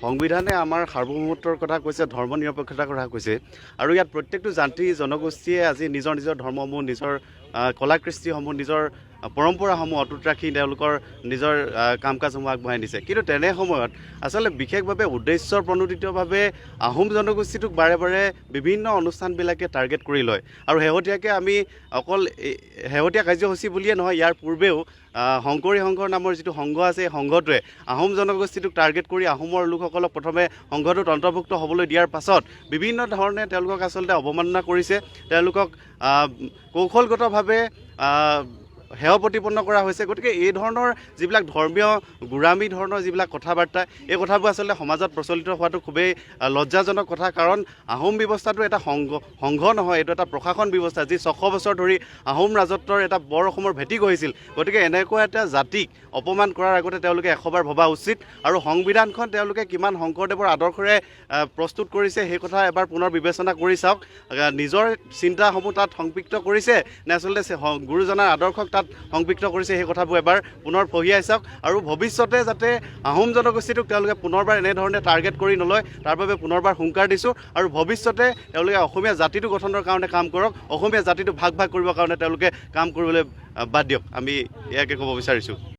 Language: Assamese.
সংবিধানে আমাৰ সাৰ্বভৌমত্বৰ কথা কৈছে, ধৰ্ম নিৰপেক্ষতাৰ কথা কৈছে, আৰু ইয়াত প্ৰত্যেকটো জাতি জনগোষ্ঠীয়ে আজি নিজৰ নিজৰ ধৰ্মসমূহ, নিজৰ কলাকৃষ্টিসমূহ, নিজৰ পৰম্পৰাসমূহ অটুট ৰাখি তেওঁলোকৰ নিজৰ কাম কাজসমূহ আগবঢ়াই নিছে। কিন্তু তেনে সময়ত আচলতে বিশেষভাৱে উদ্দেশ্য প্ৰণোদিতভাৱে আহোম জনগোষ্ঠীটোক বাৰে বাৰে বিভিন্ন অনুষ্ঠানবিলাকে টাৰ্গেট কৰি লয়। আৰু শেহতীয়াকৈ আমি অকল শেহতীয়া কাৰ্যসূচী বুলিয়ে নহয়, ইয়াৰ পূৰ্বেও শংকৰী সংঘৰ নামৰ যিটো সংঘ আছে, এই সংঘটোৱে আহোম জনগোষ্ঠীটোক টাৰ্গেট কৰি আহোমৰ লোকসকলক প্ৰথমে সংঘটোত অন্তৰ্ভুক্ত হ'বলৈ দিয়াৰ পাছত বিভিন্ন ধৰণে তেওঁলোকক আচলতে অৱমাননা কৰিছে, তেওঁলোকক কৌশলগতভাৱে সেৱা প্ৰতিপন্ন কৰা হৈছে। গতিকে এই ধৰণৰ যিবিলাক ধৰ্মীয় গোড়ামী ধৰণৰ যিবিলাক কথা বাৰ্তা, এই কথাবোৰ আচলতে সমাজত প্ৰচলিত হোৱাটো খুবেই লজ্জাজনক কথা। কাৰণ আহোম ব্যৱস্থাটো এটা সংঘ নহয়, এইটো এটা প্ৰশাসন ব্যৱস্থা, যি 600 বছৰ ধৰি আহোম ৰাজত্বৰ এটা বৰ অসমৰ ভেটি গঢ়িছিল। গতিকে এনেকুৱা এটা জাতিক অপমান কৰাৰ আগতে তেওঁলোকে 100 বাৰ ভবা উচিত। আৰু সংবিধানখন তেওঁলোকে কিমান শংকৰদেৱৰ আদৰ্শৰে প্ৰস্তুত কৰিছে সেই কথা এবাৰ পুনৰ বিবেচনা কৰি চাওক। নিজৰ চিন্তাসমূহ তাত সংপৃক্ত কৰিছে নে আচলতে গুৰুজনাৰ আদৰ্শক তাত সংপৃক্ত কৰিছে, সেই কথাবোৰ এবাৰ পুনৰ ফহিয়াই চাওক। আৰু ভৱিষ্যতে যাতে আহোম জনগোষ্ঠীটোক তেওঁলোকে পুনৰবাৰ এনেধৰণে টাৰ্গেট কৰি নলয়, তাৰ বাবে পুনৰবাৰ হুংকাৰ দিছোঁ। আৰু ভৱিষ্যতে তেওঁলোকে অসমীয়া জাতিটো গঠনৰ কাৰণে কাম কৰক, অসমীয়া জাতিটো ভাগ ভাগ কৰিবৰ কাৰণে তেওঁলোকে কাম কৰিবলৈ বাদ দিয়ক। আমি ইয়াকে ক'ব বিচাৰিছোঁ।